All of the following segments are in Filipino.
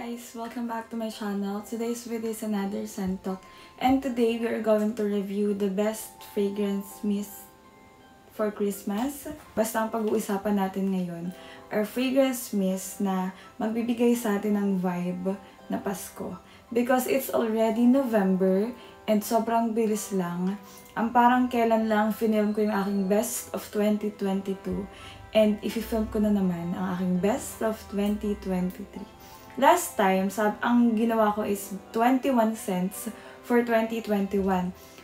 guys! Welcome back to my channel. Today's video is another scent talk. And today we are going to review the best fragrance mist for Christmas. Basta ang pag-uusapan natin ngayon are fragrance mist na magbibigay sa atin ng vibe na Pasko. Because it's already November and sobrang bilis lang. Ang parang kailan lang finilm ko yung aking best of 2022. And i-film ko na naman ang aking best of 2023. Last time, ang ginawa ko is 21 scents for 2021.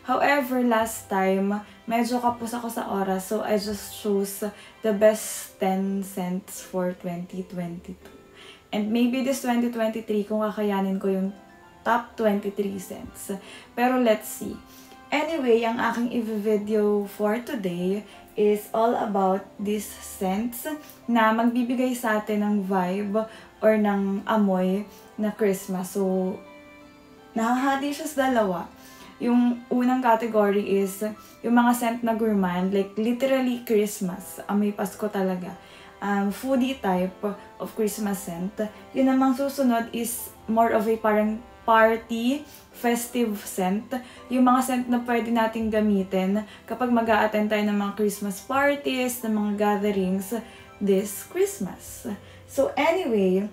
However, last time, medyo kapos ako sa oras, so I just chose the best 10 scents for 2022. And maybe this 2023, kung kakayanin ko yung top 23 scents. Pero let's see. Anyway, ang aking i-video for today is all about these scents na magbibigay sa atin ng vibe or ng amoy na Christmas. So, nakahati siya sa dalawa. Yung unang category is yung mga scent na gourmand, like literally Christmas. Amoy Pasko talaga. Foodie type of Christmas scent. Yun namang susunod is more of a parang party, festive scent. Yung mga scent na pwede nating gamitin kapag mag-a-attend tayo ng mga Christmas parties, ng mga gatherings this Christmas. So anyway,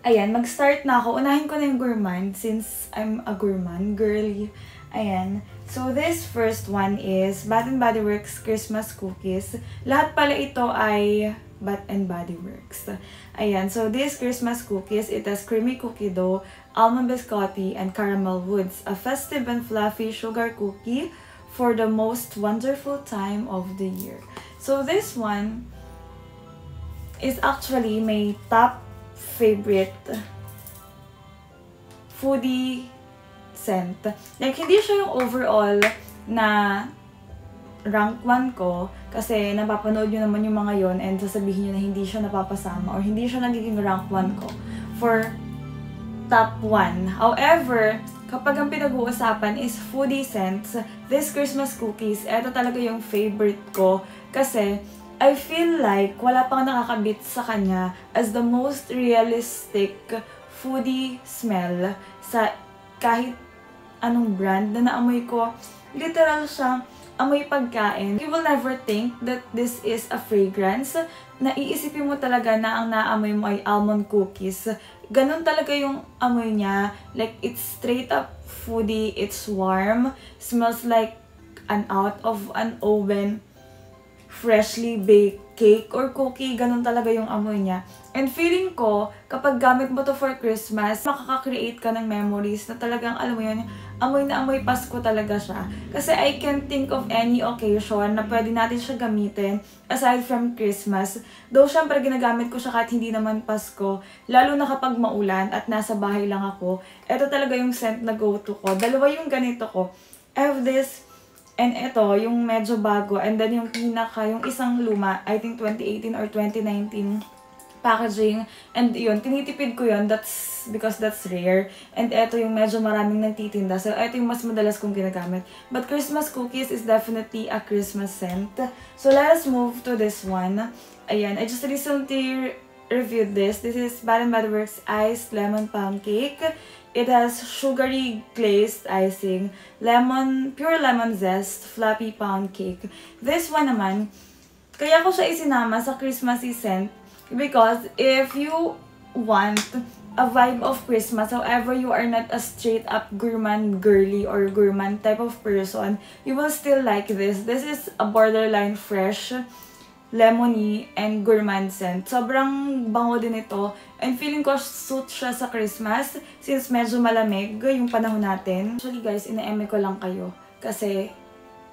ayan, mag-start na ako. Unahin ko na yung gourmand since I'm a gourmand girly. Ayan. So this first one is Bath & Body Works Christmas Cookies. Lahat pala ito ay Bath & Body Works. Ayan. So this Christmas cookies, it has creamy cookie dough, almond biscotti, and caramel woods. A festive and fluffy sugar cookie for the most wonderful time of the year. So this one is actually my top favorite foodie scent. Like, hindi siya yung overall na rank 1 ko kasi napapanood nyo naman yung mga yon and sasabihin nyo na hindi siya napapasama or hindi siya nagiging rank 1 ko for top 1. However, kapag ang pinag-uusapan is foodie scents, this Christmas cookies, eto talaga yung favorite ko kasi I feel like wala pang nakakabit sa kanya as the most realistic foodie smell sa kahit anong brand na naamoy ko. Literal siya, amoy pagkain. You will never think that this is a fragrance. Naiisipin mo talaga na ang naamoy mo ay almond cookies. Ganun talaga yung amoy niya. Like, it's straight up foodie. It's warm. Smells like an out of an oven freshly baked cake or cookie, ganun talaga yung amoy niya. And feeling ko, kapag gamit mo to for Christmas, makaka-create ka ng memories na talagang, alam mo yun, amoy na amoy Pasko talaga siya. Kasi I can't think of any occasion na pwede natin siya gamitin aside from Christmas. Though, syempre, ginagamit ko siya kahit hindi naman Pasko, lalo na kapag maulan at nasa bahay lang ako. Ito talaga yung scent na go-to ko. Dalawa yung ganito ko. I have this. And ito, yung medyo bago. And then yung yung isang luma, I think 2018 or 2019 packaging. And yun, tinitipid ko yun. That's because that's rare. And ito yung medyo maraming nagtitinda. So ito yung mas madalas kong ginagamit. But Christmas cookies is definitely a Christmas scent. So let us move to this one. Ayan, I just recently reviewed this. This is Bath & Body Works Iced Lemon Pound Cake. It has sugary glazed icing, pure lemon zest, fluffy pound cake. This one naman, kaya ko siya isinama sa Christmassy scent because if you want a vibe of Christmas, however you are not a straight up gourmand girly or gourmand type of person, you will still like this. This is a borderline fresh, lemony, and gourmand scent. Sobrang bango din ito. And feeling ko suit siya sa Christmas since medyo malamig yung panahon natin. Actually guys, ina-eme ko lang kayo kasi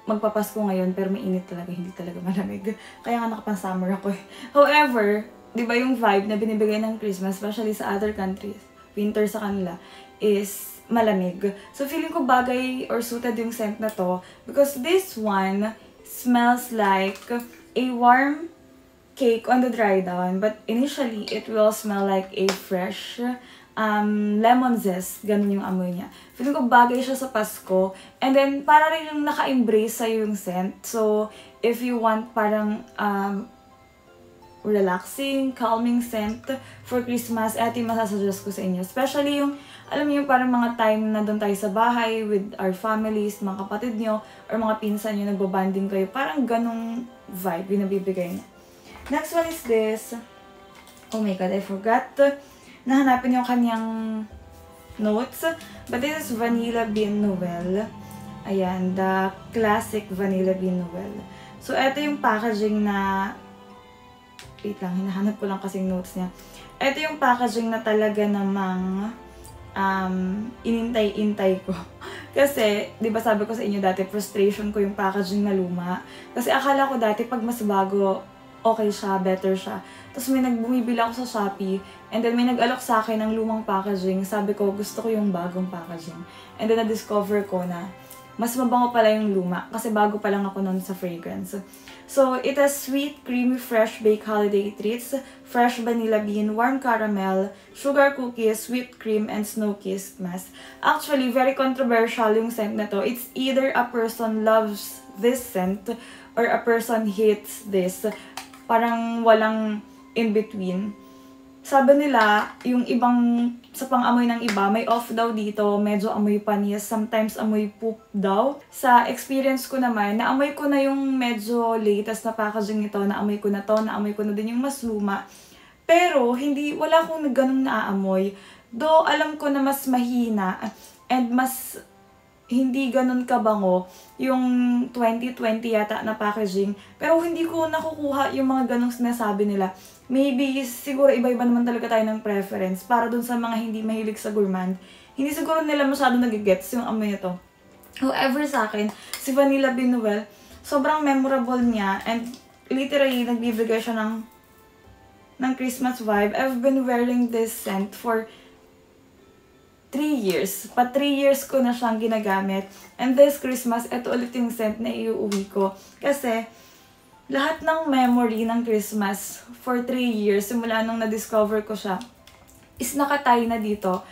magpapasko ngayon pero may init talaga, hindi talaga malamig. Kaya nga nakapang-summer ako eh. However, di ba yung vibe na binibigay ng Christmas, especially sa other countries, winter sa kanila, is malamig. So feeling ko bagay or suited yung scent na to because this one smells like a warm cake on the dry down, but initially it will smell like a fresh lemon zest. Ganun yung amoy niya. Feeling ko bagay siya sa Pasko. And then, para rin yung naka-embrace sa'yo yung scent. So, if you want parang relaxing, calming scent for Christmas. Ito yung masasuggest ko sa inyo. Especially yung, alam niyo, parang mga time na doon tayo sa bahay with our families, mga kapatid nyo, or mga pinsan nyo, nagbabanding kayo. Parang ganong vibe yung nabibigay niya. Next one is this. Oh my god, I forgot. Nahanapin yung kanyang notes. But this is Vanilla Bean Noel. Ayan, the classic Vanilla Bean Noel. So, ito yung packaging na... Wait lang, hinahanap ko lang kasing notes niya. Ito yung packaging na talaga namang inintay-intay ko. Kasi, di ba sabi ko sa inyo dati, frustration ko yung packaging na luma. Kasi akala ko dati, pag mas bago, okay siya, better siya. Tapos may bumibili ako sa Shopee, and then may nag-alok sa akin ng lumang packaging. Sabi ko, gusto ko yung bagong packaging. And then na-discover ko na, mas mabango pala yung luma, kasi bago pa lang ako nun sa fragrance. So, it has sweet, creamy, fresh baked holiday treats, fresh vanilla bean, warm caramel, sugar cookies, whipped cream, and snow-kissed mask. Actually, very controversial yung scent na to. It's either a person loves this scent or a person hates this. Parang walang in-between. Sabi nila, yung ibang, sa pang-amoy ng iba, may off daw dito, medyo amoy panis, sometimes amoy poop daw. Sa experience ko naman, naamoy ko na yung medyo latest na packaging nito, naamoy ko na to, naamoy ko na din yung mas luma. Pero, wala akong ganung naaamoy. Though, alam ko na mas mahina, and mas hindi ganun kabango yung 2020 yata na packaging. Pero hindi ko nakukuha yung mga ganong sinasabi nila. Maybe, siguro iba-iba naman talaga tayo ng preference para dun sa mga hindi mahilig sa gourmand. Hindi siguro nila masyado nagigets yung amoy nito. However, sa akin, si Vanilla Bean Noel, sobrang memorable niya and literally nagbibigay siya ng Christmas vibe. I've been wearing this scent for 3 years. 3 years ko na siyang ginagamit. And this Christmas, ito ulit yung scent na iuuwi ko. Kasi, lahat ng memory ng Christmas for 3 years, simula nung na-discover ko siya, is nakatay na dito.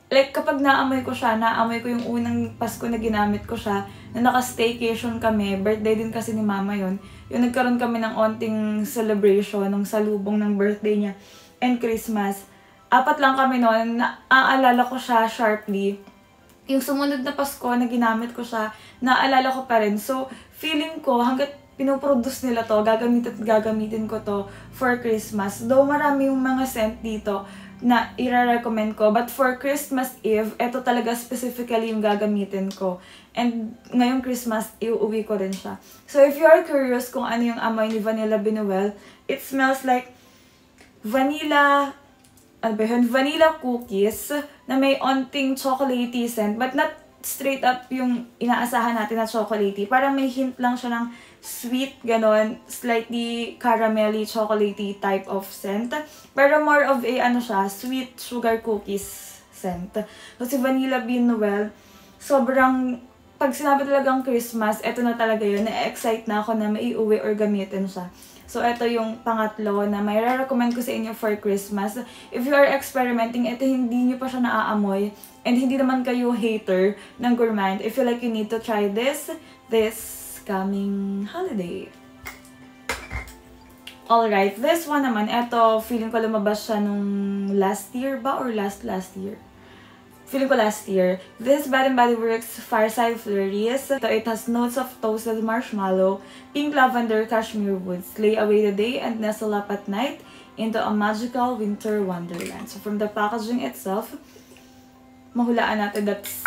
Like, kapag naamoy ko siya, naamoy ko yung unang Pasko na ginamit ko siya, na naka-staycation kami, birthday din kasi ni Mama yon. Yung nagkaroon kami ng onting celebration, ng salubong ng birthday niya, and Christmas. 4 lang kami noon, naaalala ko siya sharply. Yung sumunod na Pasko na ginamit ko siya, naaalala ko pa rin. So, feeling ko, hanggat pinoproduce nila to, gagamitin ko to for Christmas. Though marami yung mga scent dito na ira-recommend ko. But for Christmas Eve, ito talaga specifically yung gagamitin ko. And ngayong Christmas, iuwi ko rin siya. So if you are curious kung ano yung amoy ni Vanilla Bean Noel, it smells like vanilla cookies na may onting chocolatey scent, but not straight up yung inaasahan natin na chocolatey. Parang may hint lang siya ng sweet, ganon, slightly caramelly, chocolatey type of scent. Pero more of a, sweet sugar cookies scent. So, si Vanilla Bean Noel, sobrang, pag sinabi talagang Christmas, eto na talaga yun. Na-excite na ako na maiuwi or gamitin siya. So, ito yung pangatlo na may recommend ko sa inyo for Christmas. If you are experimenting, ito hindi nyo pa siya naaamoy. And hindi naman kayo hater ng gourmand. If you like, you need to try this coming holiday. Alright, this one naman, ito, feeling ko lumabas siya nung last year ba or last year? Feeling ko last year. This Bath & Body Works Fireside Flurries. So, it has notes of toasted marshmallow, pink lavender, cashmere woods. Lay away the day and nestle up at night into a magical winter wonderland. So, from the packaging itself, mahulaan natin that's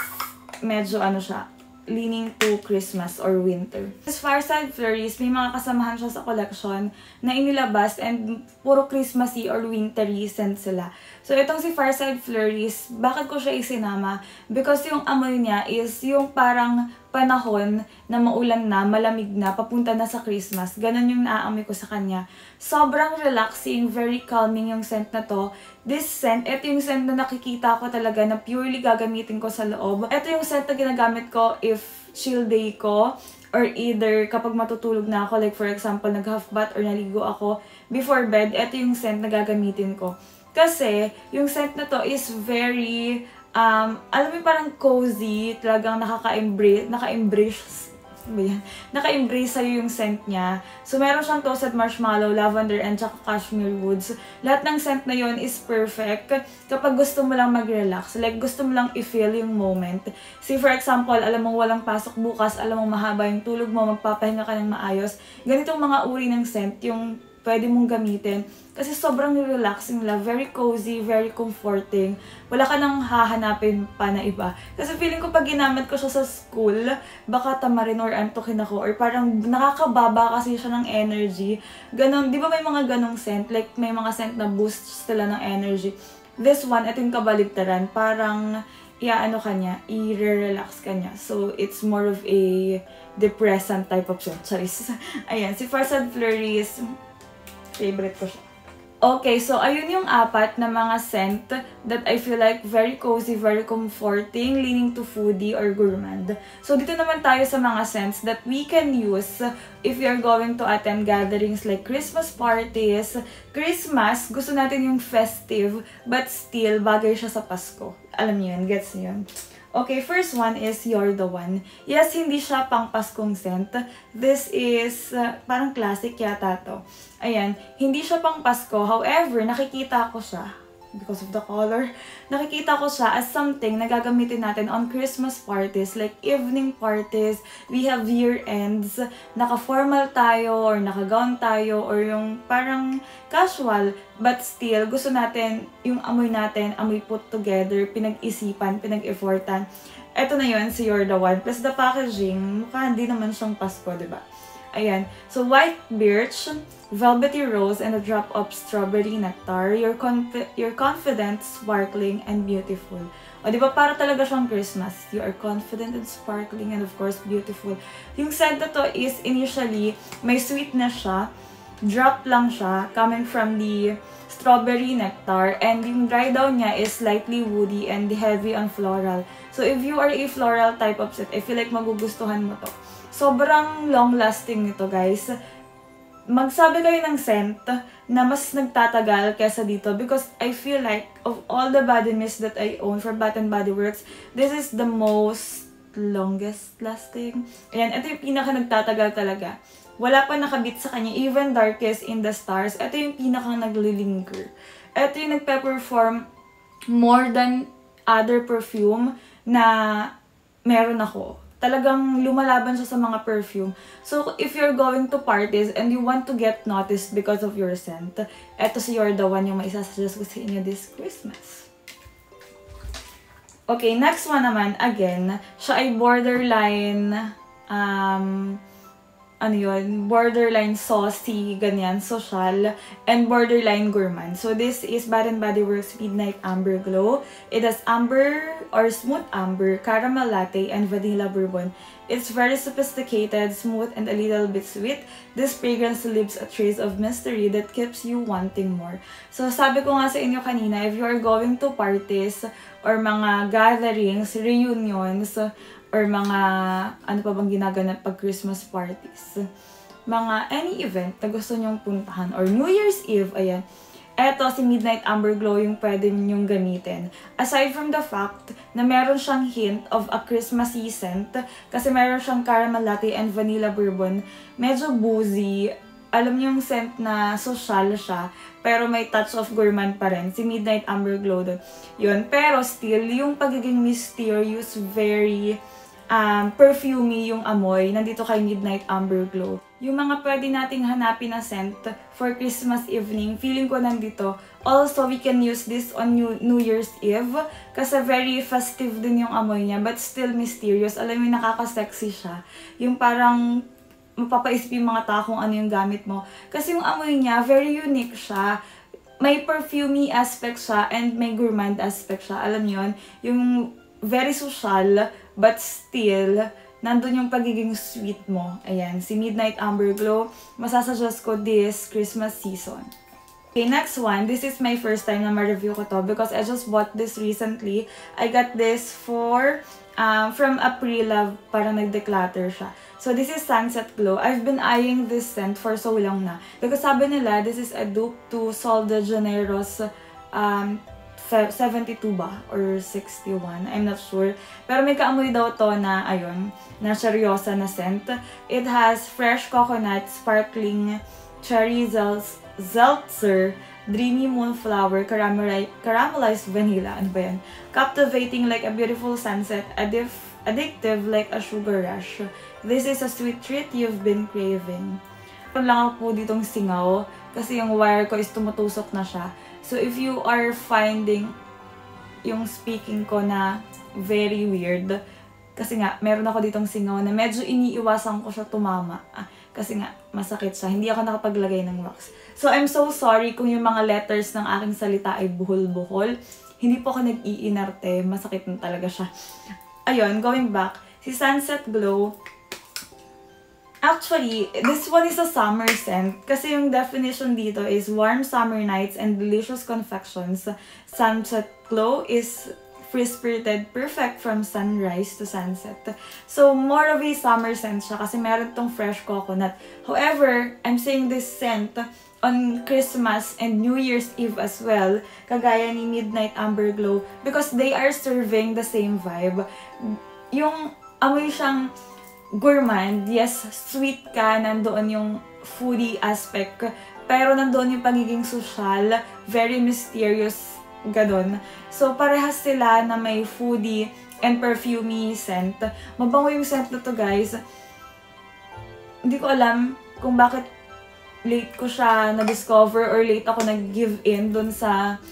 medyo siya, leaning to Christmas or winter. This Fireside Flurries, may mga kasamahan siya sa collection na inilabas and puro Christmassy or wintry scent sila. So, itong si Fireside Flurries, bakit ko siya isinama? Because yung amoy niya is yung parang panahon na maulan na, malamig na, papunta na sa Christmas. Ganon yung naaamoy ko sa kanya. Sobrang relaxing, very calming yung scent na to. This scent, ito yung scent na nakikita ko talaga na purely gagamitin ko sa loob. Ito yung scent na ginagamit ko if chill day ko or either kapag matutulog na ako, like for example, nag-half bath or naligo ako before bed, ito yung scent na gagamitin ko. Kasi, yung scent na to is very, alam mo parang cozy, talagang naka-embrace ba yan? Naka-embrace sa'yo yung scent niya. So, meron siyang toasted marshmallow, lavender, and tsaka cashmere woods. Lahat ng scent na yon is perfect kapag gusto mo lang mag-relax. Like, gusto mo lang i-feel yung moment. Say, for example, alam mo walang pasok bukas, alam mo mahaba yung tulog mo, magpapahinga ka ng maayos. Ganitong mga uri ng scent yung pwede mong gamitin. Kasi sobrang relaxing nila. Very cozy, very comforting. Wala ka nang hahanapin pa na iba. Kasi feeling ko pag ginamit ko siya sa school, baka tamarin or antukin ako. Or parang nakakababa kasi siya ng energy. Ganon. Di ba may mga ganong scent? Like may mga scent na boost sila ng energy. This one, ito yung kabaligtaran. Parang iaano ka niya, i-relax ka niya. So, it's more of a depressant type of scent. Charis. Ayan, si Fast and Flurries, favorite ko siya. Okay, so ayun yung 4 na mga scent that I feel like very cozy, very comforting, leaning to foodie or gourmand. So dito naman tayo sa mga scents that we can use if you're going to attend gatherings like Christmas parties. Christmas, gusto natin yung festive, but still, bagay siya sa Pasko. Alam niyo yun, gets niyo yun. Okay, first one is You're the One. Yes, hindi siya pang Paskong scent. This is parang classic yata to. Ayan, hindi siya pang Pasko. However, nakikita ko siya, because of the color, nakikita ko siya as something na gagamitin natin on Christmas parties, like evening parties. We have year ends, naka-formal tayo, or naka-gown tayo, or yung parang casual, but still, gusto natin, yung amoy natin, amoy put together, pinag-isipan, pinag-effortan. Ito na yun, si You're the One. Plus the packaging, mukha hindi naman siyang Pasko, diba? Ayan. So, white birch, velvety rose, and a drop of strawberry nectar. You're confident, sparkling, and beautiful. O, di ba? Para talaga siyang Christmas. You are confident and sparkling, and of course, beautiful. Yung scent na to is initially, may sweetness siya. Drop lang siya, coming from the strawberry nectar. And yung dry down niya is slightly woody and heavy on floral. So, if you are a floral type of scent, I feel like magugustuhan mo to. Sobrang long-lasting nito, guys. Magsabi kayo ng scent na mas nagtatagal kesa dito because I feel like of all the body mist that I own for Bath & Body Works, this is the most longest lasting. Ayan, ito yung pinaka nagtatagal talaga. Wala pa nakabit sa kanya, even Darkest in the Stars. Ito yung pinakang naglilinger. Ito yung nagpe-perform more than other perfume na meron ako. Talagang lumalaban siya sa mga perfume. So, if you're going to parties and you want to get noticed because of your scent, eto si You're the One yung maisasuggest ko sa inyo this Christmas. Okay, next one naman, again, siya ay borderline, borderline saucy, ganyan, social, and borderline gourmand. So, this is Bath & Body Works Midnight Amber Glow. It has amber or smooth amber, caramel latte, and vanilla bourbon. It's very sophisticated, smooth, and a little bit sweet. This fragrance leaves a trace of mystery that keeps you wanting more. So, sabi ko nga sa inyo kanina, if you are going to parties or mga gatherings, reunions, or mga, ano pa bang ginaganap pag Christmas parties. Mga any event na gusto nyong puntahan. Or New Year's Eve, ayan. Eto, si Midnight Amber Glow yung pwede nyong gamitin. Aside from the fact na meron siyang hint of a Christmassy scent, kasi meron siyang caramel latte and vanilla bourbon, medyo boozy. Alam niyo yung scent na social siya, pero may touch of gourmand pa rin. Si Midnight Amber Glow doon. Yun. Pero still, yung pagiging mysterious, very perfumey yung amoy, nandito kay Midnight Amber Glow. Yung mga pwede nating hanapin na scent for Christmas evening, feeling ko nandito. Also, we can use this on New Year's Eve, kasi very festive din yung amoy niya, but still mysterious. Alam mo, nakaka-sexy siya. Yung parang mapapaisip yung mga tao kung ano yung gamit mo. Kasi yung amoy niya, very unique siya. May perfumey aspect siya, and may gourmand aspect siya. Alam niyo yun? Yung very social, but still, nandun yung pagiging sweet mo. Ayan, si Midnight Amber Glow, masasuggest ko this Christmas season. Okay, next one. This is my first time na ma-review ko to because I just bought this recently. I got this for, from Aprila, para nag-declutter siya. So, this is Sunset Glow. I've been eyeing this scent for so long na. Because sabi nila, this is a dupe to Sol de Janeiro's 72 ba? Or 61? I'm not sure. Pero may kaamoy daw to na, ayun, na seryosa na scent. It has fresh coconut, sparkling cherry seltzer, dreamy moonflower, caramelized vanilla. Ano ba yan? Captivating like a beautiful sunset, addictive like a sugar rush. This is a sweet treat you've been craving. Lang ako po ditong singaw kasi yung wire ko is tumutusok na siya. So, if you are finding yung speaking ko na very weird, kasi nga, meron ako ditong singaw na medyo iniiwasan ko siya tumama. Kasi nga, masakit siya. Hindi ako nakapaglagay ng wax. So, I'm so sorry kung yung mga letters ng aking salita ay buhol-buhol. Hindi po ako nag-iinarte. Masakit na talaga siya. Ayun, going back. Si Sunset Glow, actually, this one is a summer scent. Kasi yung definition dito is warm summer nights and delicious confections. Sunset Glow is free-spirited, perfect from sunrise to sunset. So, more of a summer scent siya kasi meron tong fresh coconut. However, I'm saying this scent on Christmas and New Year's Eve as well, kagaya ni Midnight Amber Glow, because they are serving the same vibe. Yung amoy siyang gourmand, yes, sweet ka, nandoon yung foodie aspect, pero nandoon yung pagiging social, very mysterious, gadon. So, parehas sila na may foodie and perfumey scent. Mabango yung scent na to, guys. Hindi ko alam kung bakit late ko siya na-discover or late ako nag-give in dun sa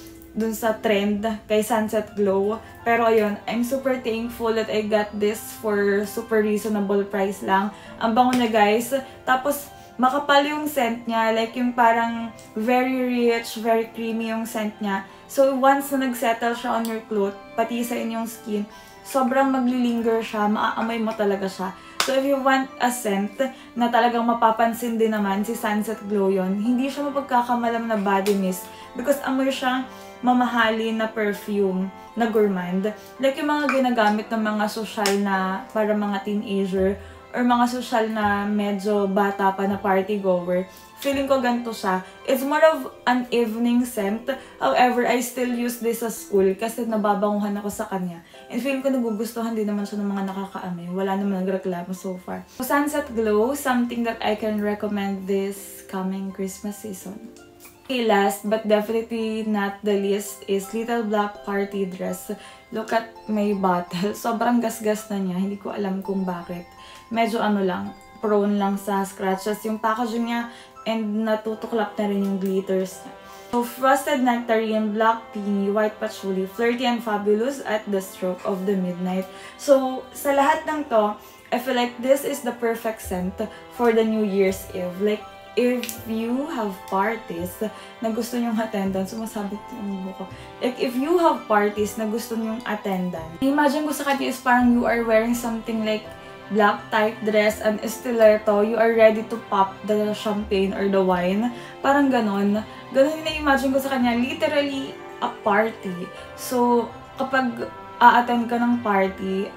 trend kay Sunset Glow. Pero ayun, I'm super thankful that I got this for super reasonable price lang. Ang bango na, guys. Tapos, makapal yung scent niya. Like yung parang very rich, very creamy yung scent niya. So, once na nag-settle siya on your cloth, pati sa inyong skin, sobrang maglilinger siya. Maaamoy mo talaga siya. So, if you want a scent na talagang mapapansin din naman, si Sunset Glow yon, hindi siya mapagkakamalam na body mist because amoy siyang mamahalin na perfume na gourmand. Like yung mga ginagamit ng mga social na para mga teenager or mga social na medyo bata pa na party goer. Feeling ko ganito siya. It's more of an evening scent. However, I still use this sa school kasi nababanguhan ako sa kanya. And feeling ko nagugustuhan din naman siya ng mga nakakaamoy. Wala naman nagreklamo so far. So, Sunset Glow, something that I can recommend this coming Christmas season. Okay, last but definitely not the least is Little Black Party Dress. Look at my bottle. Sobrang gasgas na niya. Hindi ko alam kung bakit. Medyo ano lang, prone lang sa scratches yung packaging niya and natutuklap na rin yung glitters niya. So, Frosted Nectarine, Black Peony, White Patchouli, Flirty and Fabulous at the Stroke of the Midnight. So, sa lahat ng to, I feel like this is the perfect scent for the New Year's Eve. Like, if you have parties na gusto nyong attendance, sumasabit yung buko. Like, if you have parties na gusto nyong attendance, imagine ko sa kanya is parang you are wearing something like black tight dress and stiletto, you are ready to pop the champagne or the wine. Parang ganon. Ganon yung na-imagine ko sa kanya. Literally, a party. So, kapag a-attend ka ng party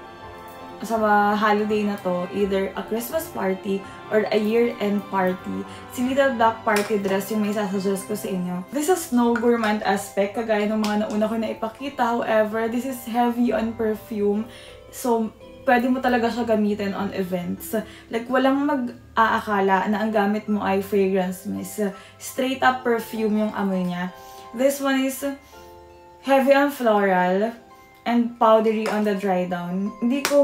sa holiday na to, either a Christmas party or a year-end party, si Little Black Party Dress yung may sasuggest ko sa inyo. This is no gourmand aspect, kagaya ng mga nauna ko na ipakita. However, this is heavy on perfume. So, pwede mo talaga siya gamitin on events. Like, walang mag-aakala na ang gamit mo ay fragrance mist. Straight up perfume yung amoy niya. This one is heavy on floral and powdery on the dry down. Hindi ko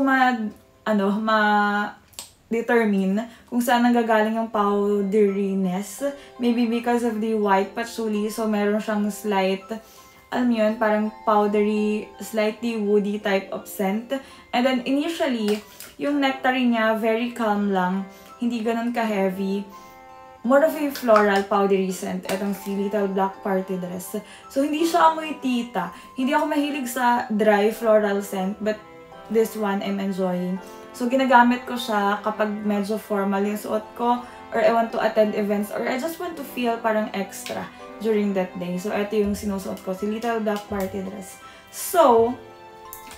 determine kung saan nanggagaling yung powderiness. Maybe because of the white patchouli, so meron siyang slight, alam mo yun, parang powdery, slightly woody type of scent. And then, initially, yung nectarine niya, very calm lang. Hindi ganun ka-heavy. More of a floral, powdery scent. Etong si Little Black Party Dress. So, hindi siya amoy tita. Hindi ako mahilig sa dry floral scent, but this one I'm enjoying. So, ginagamit ko siya kapag medyo formal yung suot ko, or I want to attend events, or I just want to feel parang extra during that day. So, ito yung sinusuot ko, si Little Black Party Dress. So,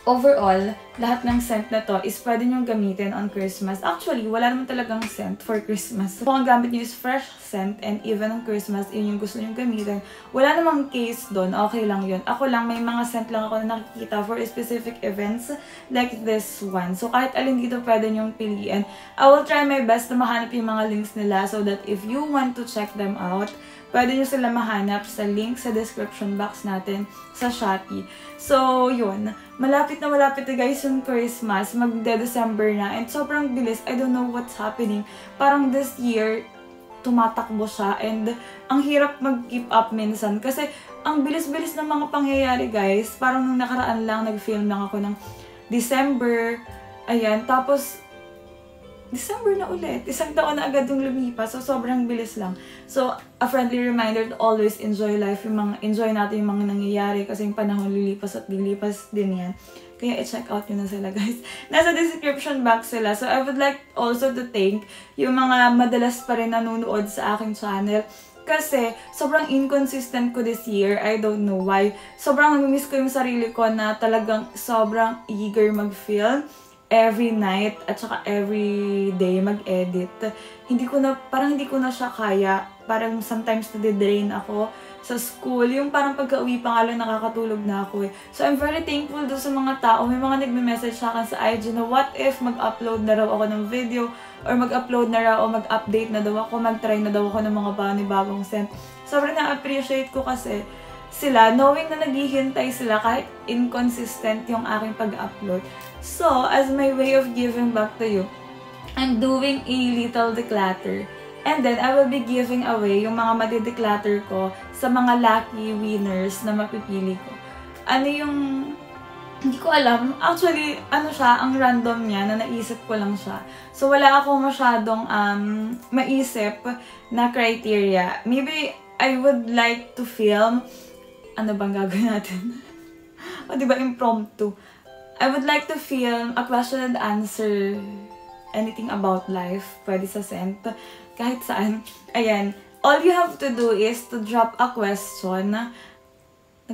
overall, lahat ng scent na to is pwede nyo gamitin on Christmas. Actually, wala naman talagang scent for Christmas. Kung ang gamit nyo is fresh scent and even on Christmas, yun yung gusto nyo gamitin, wala namang case doon. Okay lang yun. Ako lang, may mga scent lang ako na nakikita for specific events like this one. So, kahit alin dito pwede nyong piliin. I will try my best na mahanap yung mga links nila so that if you want to check them out, pwede nyo sila mahanap sa link sa description box natin sa Shopee. So, yun. Malapit na guys yung Christmas. Magde-December na. And sobrang bilis. I don't know what's happening. Parang this year, tumatakbo siya. And ang hirap mag-keep up minsan. Kasi ang bilis-bilis ng mga pangyayari guys. Parang nung nakaraan lang, nag-film lang ako ng December. Ayan. Tapos, December na ulit. Isang taon na agad yung lumipas. So, sobrang bilis lang. So, a friendly reminder to always enjoy life. Enjoy natin yung mga nangyayari kasi yung panahon lilipas at lilipas din yan. Kaya i-check out nyo na sila guys. Nasa description box sila. So, I would like also to thank yung mga madalas pa rin nanonood sa aking channel. Kasi, sobrang inconsistent ko this year. I don't know why. Sobrang namimiss ko yung sarili ko na talagang sobrang eager mag-film every night at saka every day mag-edit. Parang hindi ko na siya kaya. Parang sometimes nade-drain ako sa school. Yung parang pagka-uwi pa nga lang nakakatulog na ako eh. So I'm very thankful doon sa mga tao. May mga nagme-message sa akin sa IG na what if mag-upload na raw ako ng video or mag-upload na raw o mag-update na daw ako, mag-try na daw ako ng mga bagong scent. Sobrang na-appreciate ko kasi sila, knowing na naghihintay sila kahit inconsistent yung aking pag-upload. So, as my way of giving back to you, I'm doing a little declutter. And then, I will be giving away yung mga madi-declutter ko sa mga lucky winners na mapipili ko. Ano yung... Hindi ko alam. Actually, ano siya, ang random niya na naisip ko lang siya. So, wala ako masyadong maisip na criteria. Maybe, I would like to film... Ano bang gagawin natin? O, diba, impromptu. I would like to film a question and answer anything about life. Pwede sa scent. Kahit saan. Ayan. All you have to do is to drop a question na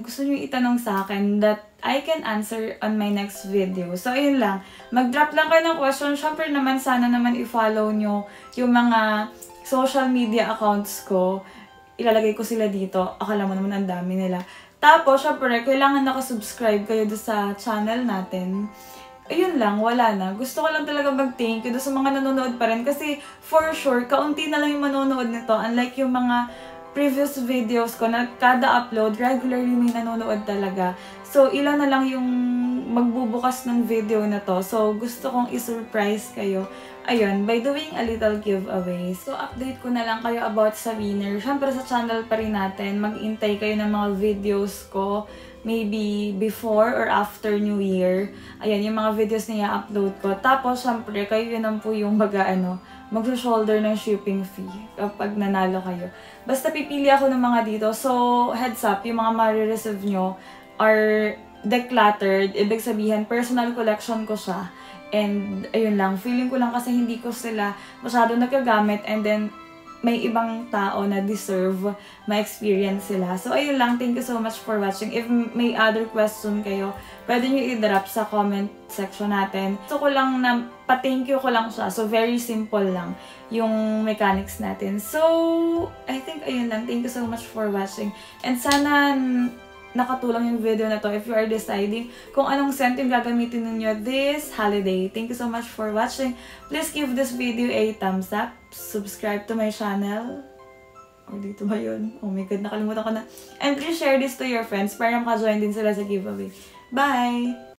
gusto nyo itanong sa akin that I can answer on my next video. So, ayun lang. Mag-drop lang kayo ng question. Siyempre naman, sana naman i-follow nyo yung mga social media accounts ko. Ilalagay ko sila dito. Akala mo naman ang dami nila. Tapos, syempre, kailangan nakasubscribe kayo doon sa channel natin. Ayun lang, wala na. Gusto ko lang talaga mag-thank you doon sa mga nanonood pa rin. Kasi, for sure, kaunti na lang yung manonood nito. Unlike yung mga previous videos ko na kada upload, regularly may nanonood talaga. So, ilan na lang yung magbubukas ng video na to. So, gusto kong i-surprise kayo. Ayun, by doing a little giveaway. So, update ko na lang kayo about sa winner. Siyempre, sa channel pa rin natin, mag-intay kayo ng mga videos ko. Maybe before or after New Year. Ayan, yung mga videos na i-upload ko. Tapos, siyempre, kayo yun po yung mag-shoulder ng shipping fee kapag nanalo kayo. Basta pipili ako ng mga dito. So, heads up, yung mga marireceive nyo are decluttered. Ibig sabihin, personal collection ko siya. And, ayun lang, feeling ko lang kasi hindi ko sila masyado nagagamit and then may ibang tao na deserve ma-experience sila. So, ayun lang. Thank you so much for watching. If may other question kayo, pwede nyo i-drop sa comment section natin. So, ko lang na, pa-thank you ko lang siya. So, very simple lang yung mechanics natin. So, I think, ayun lang. Thank you so much for watching. And sana nakatulong yung video na to if you are deciding kung anong scent yung gagamitin ninyo this holiday. Thank you so much for watching. Please give this video a thumbs up. Subscribe to my channel. O, dito ba yun? Oh my God, nakalimutan ko na. And please share this to your friends para maka-join din sila sa giveaway. Bye!